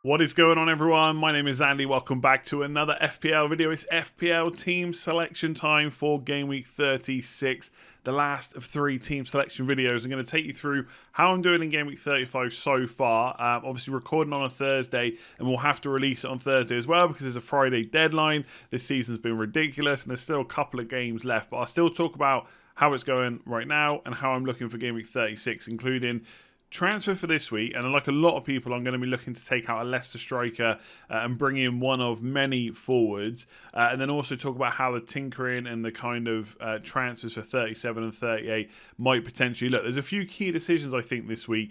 What is going on, everyone? My name is Andy. Welcome back to another FPL video. It's FPL Team Selection time for Game Week 36, the last of 3 team selection videos. I'm going to take you through how I'm doing in Game Week 35 so far. Obviously recording on a Thursday, and we'll have to release it on Thursday as well because there's a Friday deadline. This season's been ridiculous, and there's still a couple of games left, but I'll still talk about how it's going right now and how I'm looking for Game Week 36, including transfer for this week, and like a lot of people, I'm going to be looking to take out a Leicester striker and bring in one of many forwards, and then also talk about how the tinkering and the kind of transfers for 37 and 38 might potentially look. There's a few key decisions I think this week,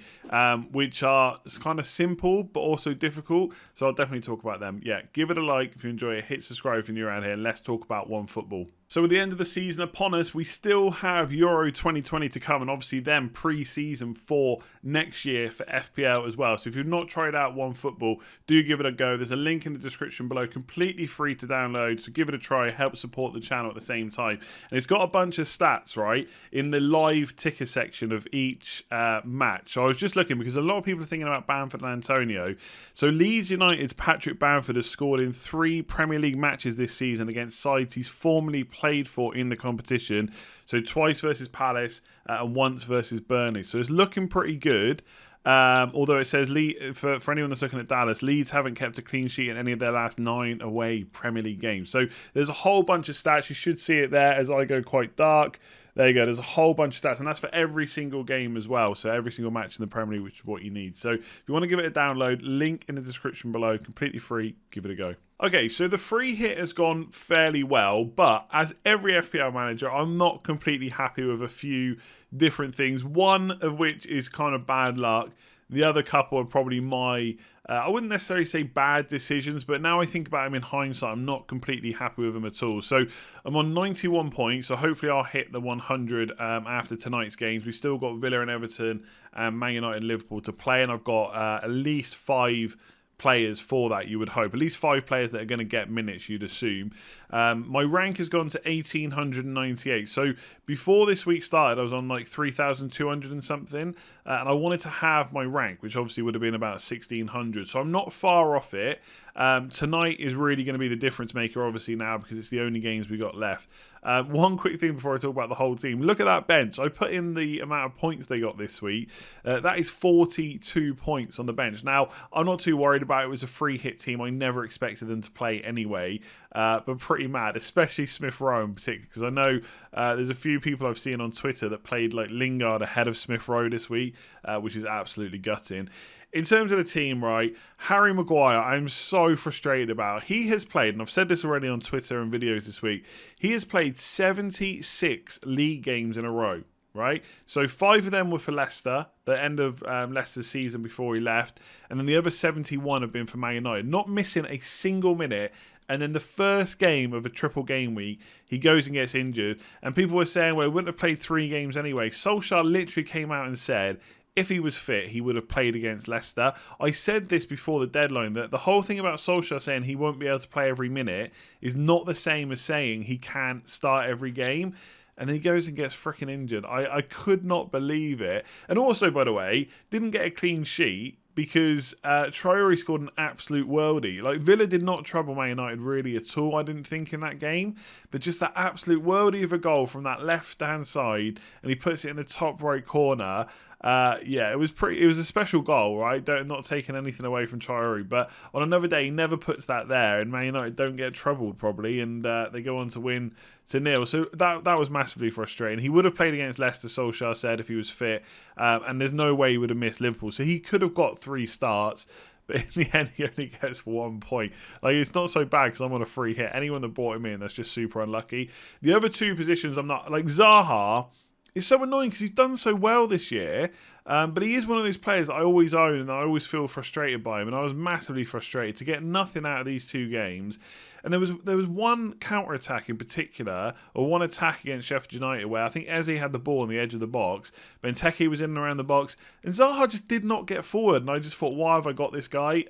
which are kind of simple but also difficult, so I'll definitely talk about them. Yeah, give it a like if you enjoy it, hit subscribe if you're new around here, and let's talk about OneFootball. So with the end of the season upon us, we still have Euro 2020 to come, and obviously then pre-season for next year for FPL as well. So if you've not tried out OneFootball, do give it a go. There's a link in the description below, completely free to download. So give it a try, help support the channel at the same time. And it's got a bunch of stats, right, in the live ticker section of each match. So I was just looking because a lot of people are thinking about Bamford and Antonio. So Leeds United's Patrick Bamford has scored in 3 Premier League matches this season against sides he's formerly played for in the competition. So twice versus Palace and once versus Burnley. So it's looking pretty good. Although it says, for anyone that's looking at Dallas, Leeds haven't kept a clean sheet in any of their last 9 away Premier League games. So there's a whole bunch of stats. You should see it there as I go quite dark. There you go. There's a whole bunch of stats, and that's for every single game as well. So every single match in the Premier League, which is what you need. So if you want to give it a download, link in the description below, completely free. Give it a go. Okay, so the free hit has gone fairly well, but as every FPL manager, I'm not completely happy with a few different things. One of which is kind of bad luck. The other couple are probably my, I wouldn't necessarily say bad decisions, but now I think about them in hindsight, I'm not completely happy with them at all. So I'm on 91 points, so hopefully I'll hit the 100 after tonight's games. We've still got Villa and Everton and Man United and Liverpool to play, and I've got at least 5 players for that, you would hope. At least 5 players that are going to get minutes, you'd assume. My rank has gone to 1,898. So before this week started, I was on like 3,200 and something. And I wanted to have my rank, which obviously would have been about 1,600. So I'm not far off it. Tonight is really going to be the difference maker, obviously, now, because it's the only games we got left. One quick thing before I talk about the whole team. Look at that bench. I put in the amount of points they got this week. That is 42 points on the bench. Now, I'm not too worried about it. It was a free hit team. I never expected them to play anyway. But pretty mad, especially Smith Rowe in particular, because I know there's a few people I've seen on Twitter that played like Lingard ahead of Smith Rowe this week, which is absolutely gutting. In terms of the team, right, Harry Maguire, I'm so frustrated about. He has played, and I've said this already on Twitter and videos this week, he has played 76 league games in a row, right? So 5 of them were for Leicester, the end of Leicester's season before he left, and then the other 71 have been for Man United, not missing a single minute. And then the first game of a triple game week, he goes and gets injured, and people were saying, well, he wouldn't have played 3 games anyway. Solskjaer literally came out and said, if he was fit, he would have played against Leicester. I said this before the deadline, that the whole thing about Solskjaer saying he won't be able to play every minute is not the same as saying he can't start every game. And then he goes and gets freaking injured. I could not believe it. And also, by the way, didn't get a clean sheet because Traore scored an absolute worldie. Like, Villa did not trouble Man United really at all, I didn't think, in that game. But just that absolute worldie of a goal from that left-hand side, and he puts it in the top right corner. Yeah, it was a special goal, right? Not taking anything away from Traore, but on another day he never puts that there, and Man United don't get troubled probably, and they go on to win to 0. So that was massively frustrating. He would have played against Leicester, Solskjaer said, if he was fit, and there's no way he would have missed Liverpool. So he could have got 3 starts. But in the end, he only gets 1 point. Like, it's not so bad because I'm on a free hit. Anyone that brought him in, that's just super unlucky. The other 2 positions, I'm not... Like, Zaha... It's so annoying because he's done so well this year, but he is one of those players that I always own, and I always feel frustrated by him, and I was massively frustrated to get nothing out of these 2 games. And there was one counter-attack in particular, or one attack against Sheffield United, where I think Eze had the ball on the edge of the box, Benteke was in and around the box, and Zaha just did not get forward, and I just thought, why have I got this guy?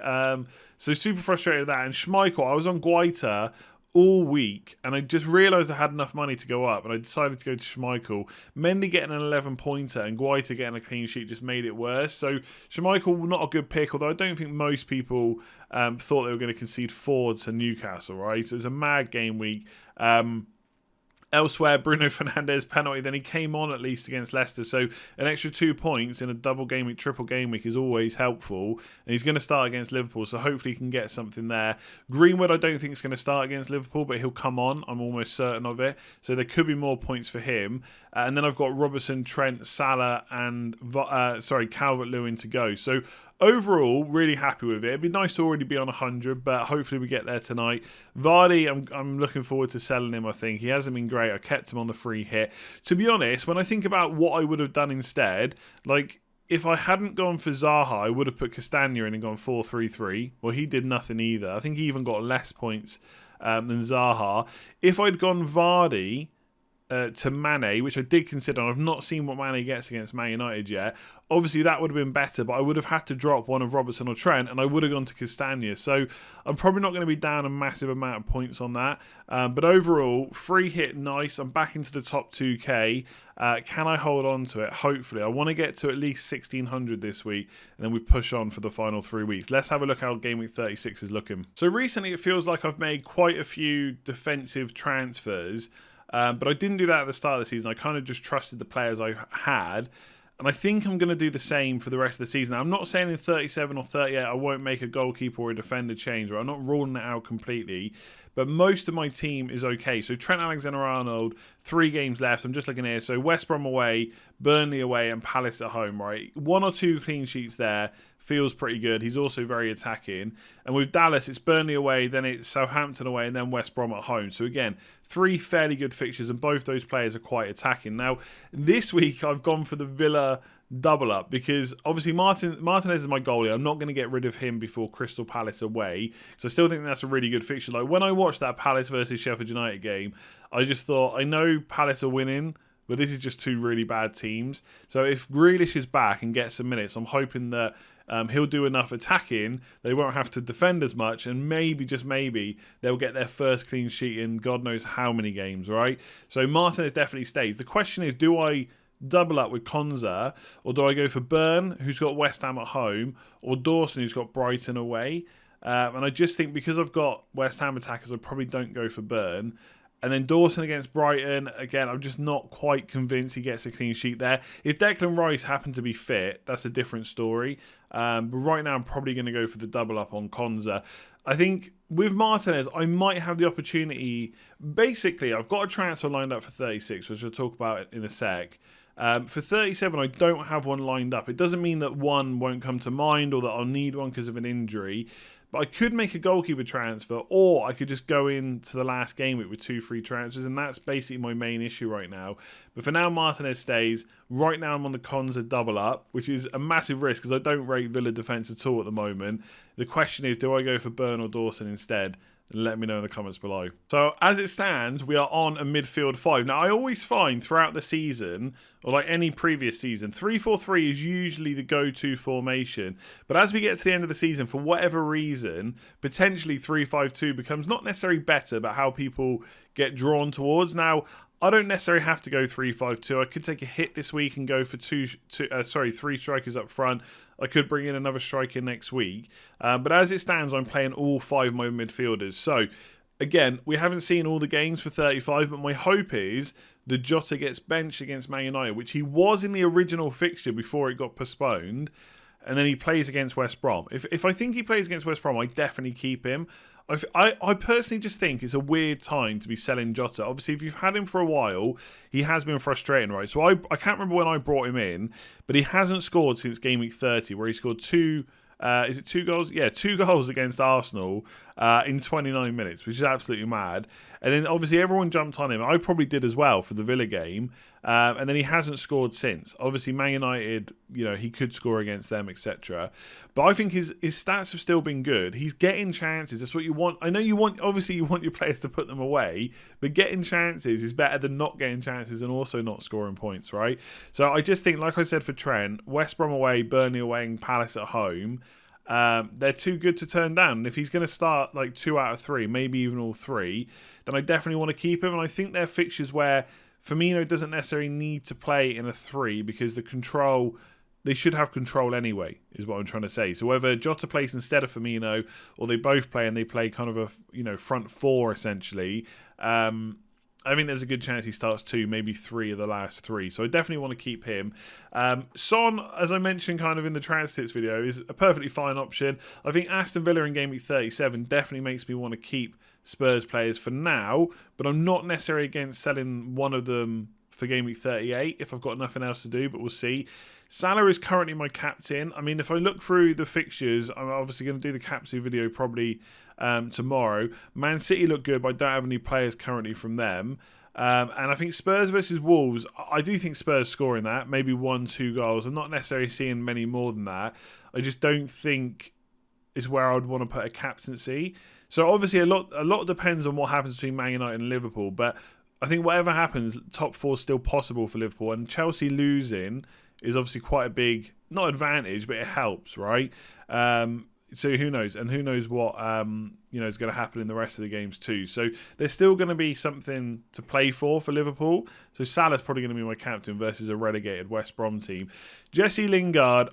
So super frustrated with that. And Schmeichel, I was on Guaita all week, and I just realised I had enough money to go up, and I decided to go to Schmeichel. Mendy getting an 11-pointer and Guaita getting a clean sheet just made it worse. So Schmeichel, not a good pick, although I don't think most people thought they were going to concede 4 to Newcastle, right? So it was a mad game week. Elsewhere, Bruno Fernandes penalty, then he came on at least against Leicester, so an extra 2 points in a double game week, triple game week is always helpful, and he's going to start against Liverpool, so hopefully he can get something there. Greenwood I don't think is going to start against Liverpool, but he'll come on, I'm almost certain of it, so there could be more points for him. And then I've got Robertson, Trent, Salah, and Calvert-Lewin to go. So overall, really happy with it. It'd be nice to already be on 100, but hopefully we get there tonight. Vardy, I'm looking forward to selling him, I think. He hasn't been great. I kept him on the free hit. To be honest, when I think about what I would have done instead, like, if I hadn't gone for Zaha, I would have put Castagna in and gone 4-3-3. Well, he did nothing either. I think he even got less points than Zaha. If I'd gone Vardy to Mane, which I did consider, and I've not seen what Mane gets against Man United yet. Obviously, that would have been better, but I would have had to drop one of Robertson or Trent, and I would have gone to Castagna. So I'm probably not going to be down a massive amount of points on that. But overall, free hit, nice. I'm back into the top 2K. Can I hold on to it? Hopefully. I want to get to at least 1,600 this week, and then we push on for the final 3 weeks. Let's have a look how Game Week 36 is looking. So recently, it feels like I've made quite a few defensive transfers. But I didn't do that at the start of the season. I kind of just trusted the players I had. And I think I'm going to do the same for the rest of the season. Now, I'm not saying in 37 or 38 I won't make a goalkeeper or a defender change. Right? I'm not ruling it out completely. But most of my team is okay. So Trent Alexander-Arnold, 3 games left. I'm just looking here. So West Brom away, Burnley away, and Palace at home, right? 1 or 2 clean sheets there. Feels pretty good. He's also very attacking. And with Dallas, it's Burnley away, then it's Southampton away, and then West Brom at home. So again, 3 fairly good fixtures, and both those players are quite attacking. Now, this week, I've gone for the Villa double up because obviously Martinez is my goalie. I'm not going to get rid of him before Crystal Palace away. So I still think that's a really good fixture. Like when I watched that Palace versus Sheffield United game, I just thought, I know Palace are winning, but this is just 2 really bad teams. So if Grealish is back and gets some minutes, I'm hoping that he'll do enough attacking, they won't have to defend as much, and maybe, just maybe, they'll get their first clean sheet in God knows how many games, right? So Martinez definitely stays. The question is, do I double up with Konza, or do I go for Burn, who's got West Ham at home, or Dawson, who's got Brighton away? And I just think because I've got West Ham attackers, I probably don't go for Burn. And then Dawson against Brighton, again, I'm just not quite convinced he gets a clean sheet there. If Declan Rice happened to be fit, that's a different story. But right now, I'm probably going to go for the double up on Konza. I think with Martinez, I might have the opportunity. Basically, I've got a transfer lined up for 36, which I'll talk about in a sec. For 37, I don't have one lined up. It doesn't mean that one won't come to mind or that I'll need one because of an injury. But I could make a goalkeeper transfer, or I could just go into the last game week with 2 free transfers, and that's basically my main issue right now. But for now, Martinez stays. Right now, I'm on the Konza double up, which is a massive risk because I don't rate Villa defence at all at the moment. The question is, do I go for Burn or Dawson instead? Let me know in the comments below. So as it stands, we are on a midfield 5. Now, I always find throughout the season, or like any previous season, 3-4-3 is usually the go-to formation. But as we get to the end of the season, for whatever reason, potentially 3-5-2 becomes not necessarily better, but how people get drawn towards. Now, I don't necessarily have to go 3-5-2. I could take a hit this week and go for 3 strikers up front. I could bring in another striker next week. But as it stands, I'm playing all 5 of my midfielders. So, again, we haven't seen all the games for 35, but my hope is the Jota gets benched against Man United, which he was in the original fixture before it got postponed. And then he plays against West Brom. If I think he plays against West Brom, I definitely keep him. I personally just think it's a weird time to be selling Jota. Obviously, if you've had him for a while, he has been frustrating, right? So I can't remember when I brought him in, but he hasn't scored since Game Week 30, where he scored 2... is it 2 goals? Yeah, 2 goals against Arsenal in 29 minutes, which is absolutely mad. And then obviously everyone jumped on him. I probably did as well for the Villa game. And then he hasn't scored since. Obviously Man United, he could score against them, etc. But I think his stats have still been good. He's getting chances. That's what you want. I know you want your players to put them away, but getting chances is better than not getting chances and also not scoring points, right? So I just think, like I said for Trent, West Brom away, Burnley away, and Palace at home. they're too good to turn down. And if he's going to start like 2 out of 3, maybe even all 3, then I definitely want to keep him. And I think they're fixtures where Firmino doesn't necessarily need to play in a 3 because they should have control anyway, is what I'm trying to say. So whether Jota plays instead of Firmino or they both play and they play kind of a front 4 essentially, I think there's a good chance he starts 2, maybe 3 of the last 3. So I definitely want to keep him. Son, as I mentioned kind of in the transfer tips video, is a perfectly fine option. I think Aston Villa in Game Week 37 definitely makes me want to keep Spurs players for now, but I'm not necessarily against selling one of them for Game Week 38 if I've got nothing else to do, but we'll see. Salah is currently my captain. I mean, if I look through the fixtures, I'm obviously going to do the captaincy video probably tomorrow. Man City look good, but I don't have any players currently from them. And I think Spurs versus Wolves, I do think Spurs score in that, maybe 1-2 goals. I'm not necessarily seeing many more than that. I just don't think is where I would want to put a captaincy. So obviously a lot depends on what happens between Man United and Liverpool, but I think whatever happens, top 4 is still possible for Liverpool, and Chelsea losing is obviously quite a big, not advantage, but it helps, right? So who knows? And who knows what is going to happen in the rest of the games too. So there's still going to be something to play for Liverpool. So Salah's probably going to be my captain versus a relegated West Brom team. Jesse Lingard,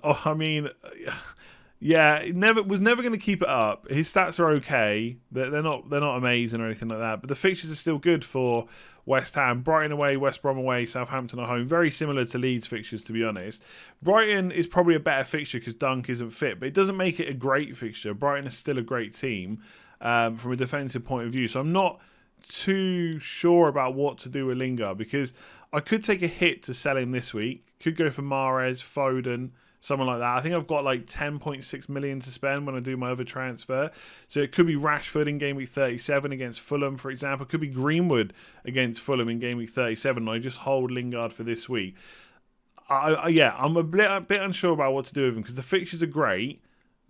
yeah, was never going to keep it up. His stats are okay. They're not amazing or anything like that. But the fixtures are still good for West Ham. Brighton away, West Brom away, Southampton at home. Very similar to Leeds fixtures, to be honest. Brighton is probably a better fixture because Dunk isn't fit, but it doesn't make it a great fixture. Brighton is still a great team from a defensive point of view. So I'm not too sure about what to do with Lingard because I could take a hit to sell him this week. Could go for Mahrez, Foden, someone like that. I think I've got like 10.6 million to spend when I do my other transfer. So it could be Rashford in Game Week 37 against Fulham, for example. It could be Greenwood against Fulham in Game Week 37. And I just hold Lingard for this week. I'm a bit unsure about what to do with him because the fixtures are great,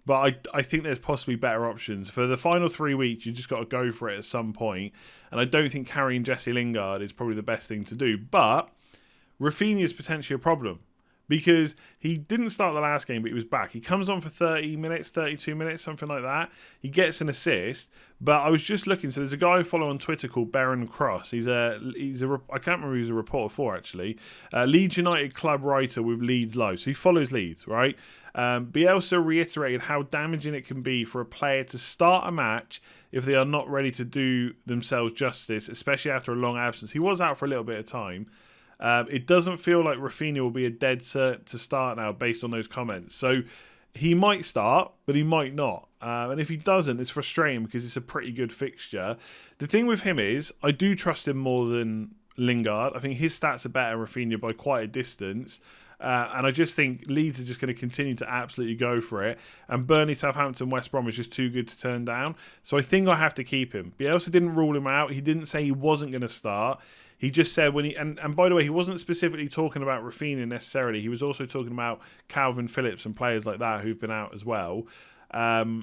but I think there's possibly better options. For the final 3 weeks, you just got to go for it at some point. And I don't think carrying Jesse Lingard is probably the best thing to do. But Rafinha is potentially a problem, because he didn't start the last game, but he was back. He comes on for 30 minutes, 32 minutes, something like that. He gets an assist. But I was just looking. So there's a guy I follow on Twitter called Baron Cross. He's I can't remember who he's a reporter for, actually. Leeds United club writer with Leeds Live. So he follows Leeds, right? Bielsa reiterated how damaging it can be for a player to start a match if they are not ready to do themselves justice, especially after a long absence. He was out for a little bit of time. It doesn't feel like Rafinha will be a dead cert to start now based on those comments. So he might start, but he might not. And if he doesn't, it's frustrating because it's a pretty good fixture. The thing with him is I do trust him more than Lingard. I think his stats are better than Rafinha by quite a distance. And I just think Leeds are just going to continue to absolutely go for it. And Burnley, Southampton, West Brom is just too good to turn down. So I think I have to keep him. Bielsa didn't rule him out. He didn't say he wasn't going to start. He just said when he... And by the way, he wasn't specifically talking about Rafinha necessarily. He was also talking about Calvin Phillips and players like that who've been out as well. But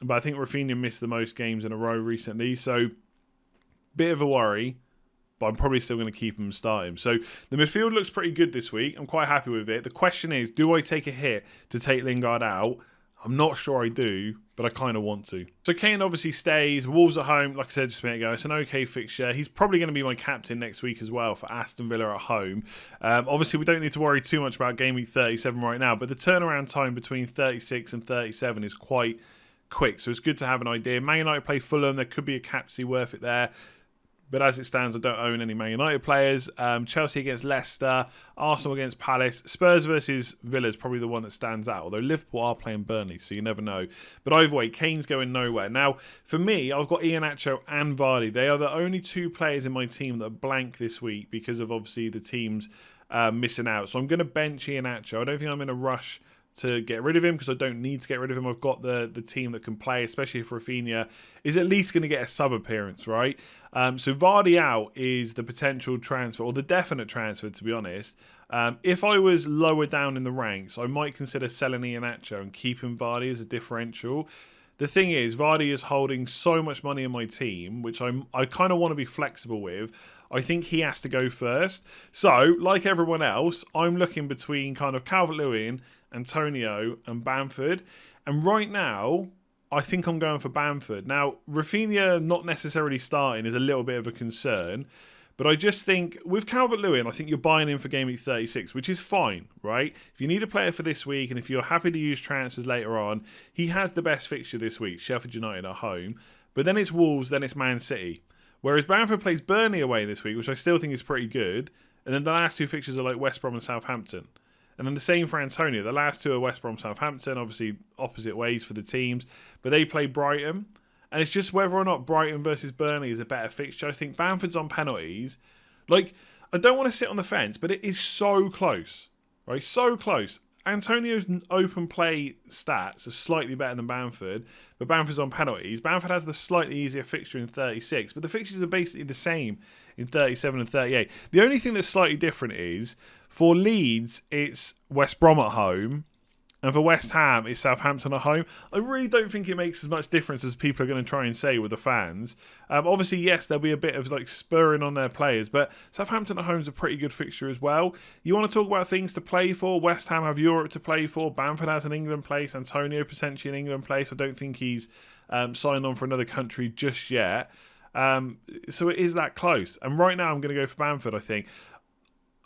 I think Rafinha missed the most games in a row recently. So, bit of a worry. But I'm probably still going to keep him and start him. So the midfield looks pretty good this week. I'm quite happy with it. The question is, do I take a hit to take Lingard out? I'm not sure I do, but I kind of want to. So Kane obviously stays. Wolves at home, like I said just a minute ago. It's an okay fixture. He's probably going to be my captain next week as well for Aston Villa at home. Obviously, we don't need to worry too much about Game Week 37 right now, but the turnaround time between 36 and 37 is quite quick. So it's good to have an idea. Man United play Fulham. There could be a captaincy worth it there. But as it stands, I don't own any Man United players. Chelsea against Leicester, Arsenal against Palace, Spurs versus Villa is probably the one that stands out. Although Liverpool are playing Burnley, so you never know. But either way, Kane's going nowhere. Now, for me, I've got Iheanacho and Vardy. They are the only two players in my team that are blank this week because of obviously the teams missing out. So I'm going to bench Iheanacho. I don't think I'm in a rush to get rid of him because I don't need to get rid of him. I've got the team that can play, especially if Rafinha is at least going to get a sub appearance, right? So Vardy out is the potential transfer, or the definite transfer, to be honest. If I was lower down in the ranks, I might consider selling Iheanacho and keeping Vardy as a differential. The thing is, Vardy is holding so much money in my team, which I kind of want to be flexible with. I think he has to go first. So, like everyone else, I'm looking between kind of Calvert-Lewin, Antonio and Bamford. And right now, I think I'm going for Bamford. Now, Rafinha not necessarily starting is a little bit of a concern. But I just think, with Calvert-Lewin, I think you're buying in for Game Week 36, which is fine, right? If you need a player for this week, and if you're happy to use transfers later on, he has the best fixture this week, Sheffield United at home. But then it's Wolves, then it's Man City. Whereas Bamford plays Burnley away this week, which I still think is pretty good. And then the last two fixtures are like West Brom and Southampton. And then the same for Antonio. The last two are West Brom, Southampton, obviously opposite ways for the teams. But they play Brighton. And it's just whether or not Brighton versus Burnley is a better fixture. I think Bamford's on penalties. Like, I don't want to sit on the fence, but it is so close, right? So close. Antonio's open play stats are slightly better than Bamford, but Bamford's on penalties. Bamford has the slightly easier fixture in 36, but the fixtures are basically the same in 37 and 38. The only thing that's slightly different is, for Leeds, it's West Brom at home, and for West Ham, it's Southampton at home. I really don't think it makes as much difference as people are going to try and say with the fans. Obviously, yes, there'll be a bit of like spurring on their players, but Southampton at home is a pretty good fixture as well. You want to talk about things to play for? West Ham have Europe to play for. Bamford has an England place. Antonio potentially an England place. I don't think he's signed on for another country just yet. So it is that close. And right now, I'm going to go for Bamford, I think.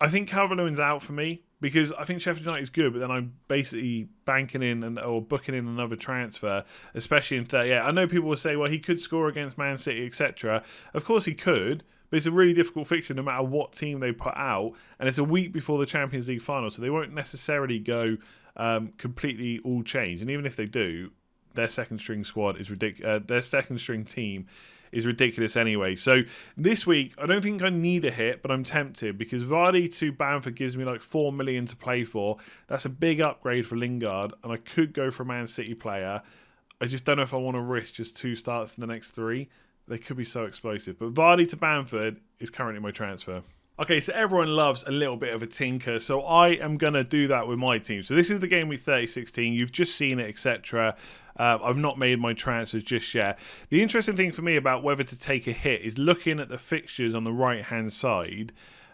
I think Calvert-Lewin's out for me, because I think Sheffield United is good, but then I'm basically banking in or booking in another transfer, especially in 38. I know people will say, well, he could score against Man City, etc. Of course he could, but it's a really difficult fixture no matter what team they put out, and it's a week before the Champions League final, so they won't necessarily go completely all change. And even if they do, their second string squad is ridiculous. Their second string team is ridiculous anyway. So this week, I don't think I need a hit, but I'm tempted because Vardy to Bamford gives me like 4 million to play for. That's a big upgrade for Lingard, and I could go for a Man City player. I just don't know if I want to risk just 2 starts in the next 3. They could be so explosive. But Vardy to Bamford is currently my transfer. Okay, so everyone loves a little bit of a tinker, so I am going to do that with my team. So this is the Game Week 36 team. You've just seen it, etc. I've not made my transfers just yet. The interesting thing for me about whether to take a hit is looking at the fixtures on the right-hand side.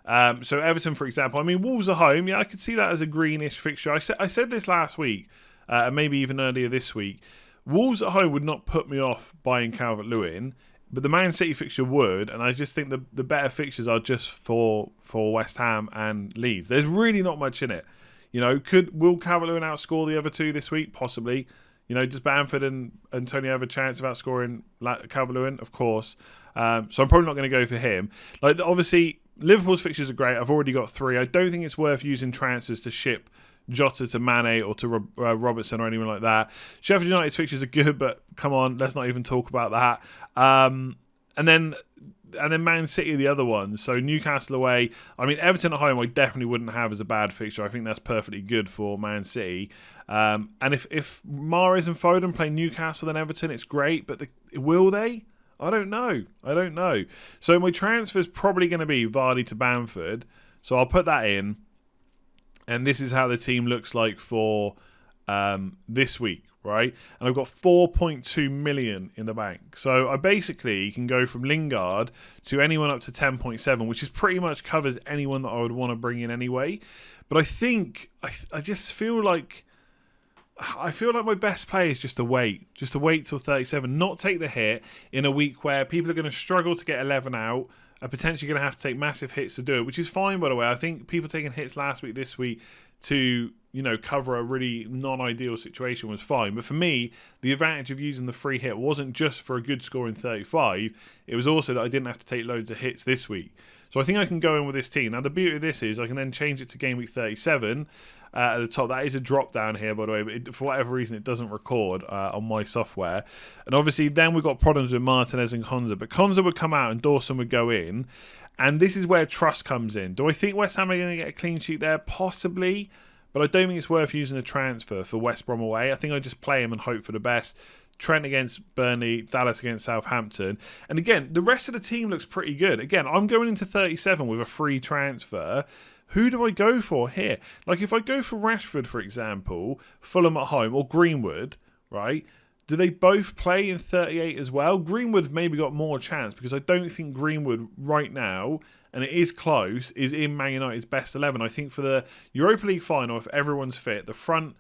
So Everton, for example, I mean, Wolves are home. Yeah, I could see that as a greenish fixture. I said this last week, and maybe even earlier this week. Wolves at home would not put me off buying Calvert-Lewin. But the Man City fixture would, and I just think the better fixtures are just for West Ham and Leeds. There's really not much in it. You know, will Calvert-Lewin outscore the other two this week? Possibly. You know, does Bamford and Antonio have a chance of outscoring Calvert-Lewin? Of course. So I'm probably not going to go for him. Like, obviously, Liverpool's fixtures are great. I've already got 3. I don't think it's worth using transfers to ship Jota to Mane or to Robertson or anyone like that. Sheffield United's fixtures are good, but come on, let's not even talk about that. And then Man City, the other one. So Newcastle away. I mean, Everton at home, I definitely wouldn't have as a bad fixture. I think that's perfectly good for Man City. And if Mahrez and Foden play Newcastle then Everton, it's great. But will they? I don't know. So my transfer is probably going to be Vardy to Bamford. So I'll put that in. And this is how the team looks like for this week, right? And I've got 4.2 million in the bank. So I basically can go from Lingard to anyone up to 10.7, which is pretty much covers anyone that I would want to bring in anyway. But I think, I just feel like, my best play is just to wait till 37, not take the hit in a week where people are going to struggle to get 11 out, are potentially going to have to take massive hits to do it, which is fine, by the way. I think people taking hits last week, this week, to cover a really non-ideal situation was fine. But for me, the advantage of using the free hit wasn't just for a good score in 35. It was also that I didn't have to take loads of hits this week. So I think I can go in with this team. Now, the beauty of this is I can then change it to Game Week 37 at the top. That is a drop down here, by the way, but for whatever reason, it doesn't record on my software. And obviously, then we've got problems with Martinez and Konza. But Konza would come out and Dawson would go in. And this is where trust comes in. Do I think West Ham are going to get a clean sheet there? Possibly. But I don't think it's worth using a transfer for West Brom away. I think I just play him and hope for the best. Trent against Burnley, Dallas against Southampton. And again, the rest of the team looks pretty good. Again, I'm going into 37 with a free transfer. Who do I go for here? Like, if I go for Rashford, for example, Fulham at home, or Greenwood, right? Do they both play in 38 as well? Greenwood maybe got more chance because I don't think Greenwood right now, and it is close, is in Man United's best 11. I think for the Europa League final, if everyone's fit, the front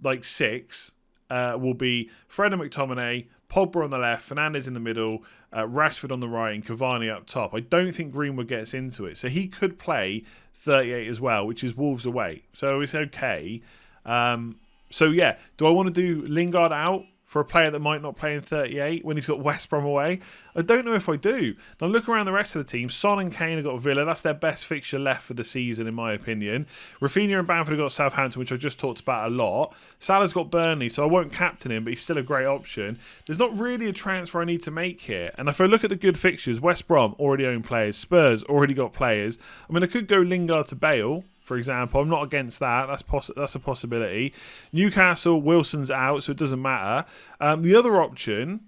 like 6 will be Fred and McTominay, Pogba on the left, Fernandes in the middle, Rashford on the right, and Cavani up top. I don't think Greenwood gets into it. So he could play 38 as well, which is Wolves away. So it's okay. So yeah, do I want to do Lingard out for a player that might not play in 38 when he's got West Brom away? I don't know if I do. Now look around the rest of the team. Son and Kane have got Villa. That's their best fixture left for the season, in my opinion. Rafinha and Bamford have got Southampton, which I just talked about a lot. Salah's got Burnley, so I won't captain him, but he's still a great option. There's not really a transfer I need to make here. And if I look at the good fixtures, West Brom already own players. Spurs already got players. I mean, I could go Lingard to Bale, for example. I'm not against that. That's a possibility. Newcastle, Wilson's out, so it doesn't matter. The other option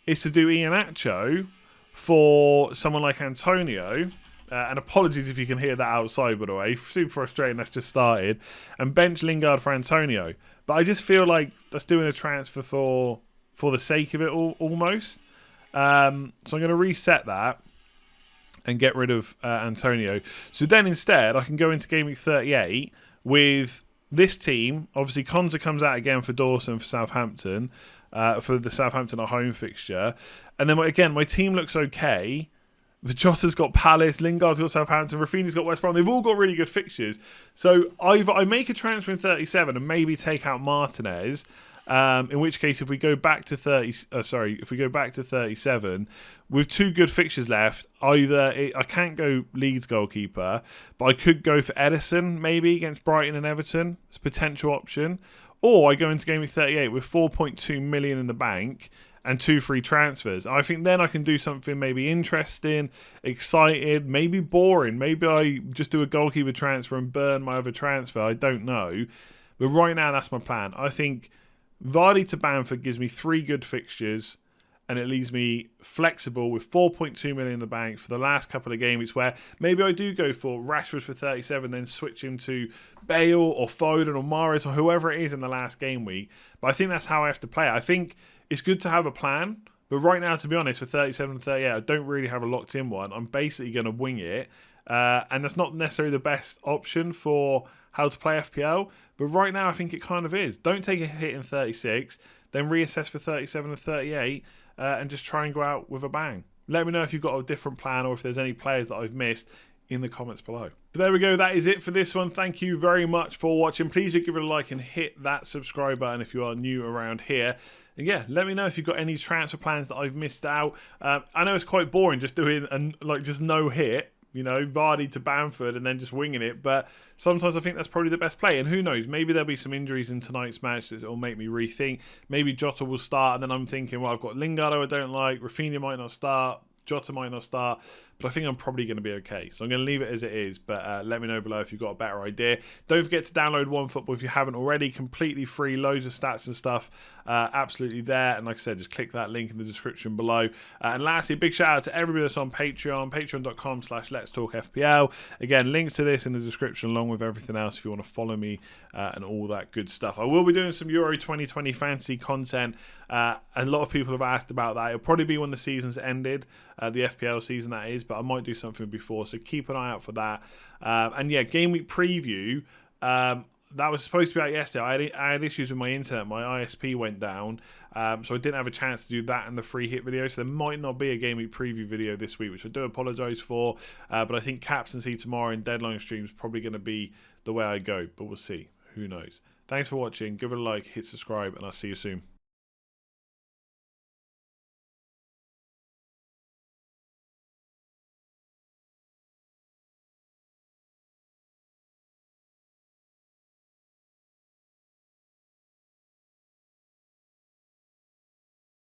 is to do Iheanacho for someone like Antonio. And apologies if you can hear that outside, by the way. Super frustrating, that's just started. And bench Lingard for Antonio. But I just feel like that's doing a transfer for the sake of it almost. So I'm going to reset that and get rid of Antonio. So then instead, I can go into Gameweek 38 with this team. Obviously, Konza comes out again for Dawson for Southampton, for the Southampton at home fixture. And then, again, my team looks okay. Jota's got Palace, Lingard's got Southampton, Rafinha's got West Brom. They've all got really good fixtures. So either I make a transfer in 37 and maybe take out Martinez, in which case, if we go back to 37 with 2 good fixtures left, I can't go Leeds goalkeeper, but I could go for Edison maybe against Brighton and Everton. It's a potential option, or I go into Gameweek 38 with 4.2 million in the bank and 2 free transfers. I think then I can do something maybe interesting, excited, maybe boring. Maybe I just do a goalkeeper transfer and burn my other transfer. I don't know, but right now that's my plan. I think Vardy to Bamford gives me 3 good fixtures, and it leaves me flexible with 4.2 million in the bank for the last couple of games, where maybe I do go for Rashford for 37, then switch him to Bale or Foden or Mahrez or whoever it is in the last game week. But I think that's how I have to play it. I think it's good to have a plan, but right now, to be honest, for 37 and 38, I don't really have a locked-in one. I'm basically going to wing it, and that's not necessarily the best option for how to play FPL, but right now I think it kind of is. Don't take a hit in 36, then reassess for 37 and 38, and just try and go out with a bang. Let me know if you've got a different plan or if there's any players that I've missed in the comments below. So there we go. That is it for this one. Thank you very much for watching. Please do give it a like and hit that subscribe button if you are new around here. And yeah, let me know if you've got any transfer plans that I've missed out. I know it's quite boring just doing just no hit. You know, Vardy to Bamford and then just winging it. But sometimes I think that's probably the best play. And who knows, maybe there'll be some injuries in tonight's match that will make me rethink. Maybe Jota will start and then I'm thinking, well, I've got Lingard I don't like. Rafinha might not start. Jota might not start, but I think I'm probably going to be okay. So I'm going to leave it as it is, but let me know below if you've got a better idea. Don't forget to download OneFootball if you haven't already. Completely free, loads of stats and stuff absolutely there. And like I said, just click that link in the description below. And lastly, a big shout out to everybody that's on Patreon, patreon.com/letstalkfpl. Again, links to this in the description along with everything else if you want to follow me and all that good stuff. I will be doing some Euro 2020 fantasy content. A lot of people have asked about that. It'll probably be when the season's ended, the FPL season that is, but I might do something before, so keep an eye out for that. And yeah, game week preview, that was supposed to be out yesterday. I had issues with my internet. My ISP went down, so I didn't have a chance to do that in the free hit video, so there might not be a game week preview video this week, which I do apologise for, but I think captaincy tomorrow and deadline stream is probably going to be the way I go, but we'll see. Who knows? Thanks for watching. Give it a like, hit subscribe, and I'll see you soon.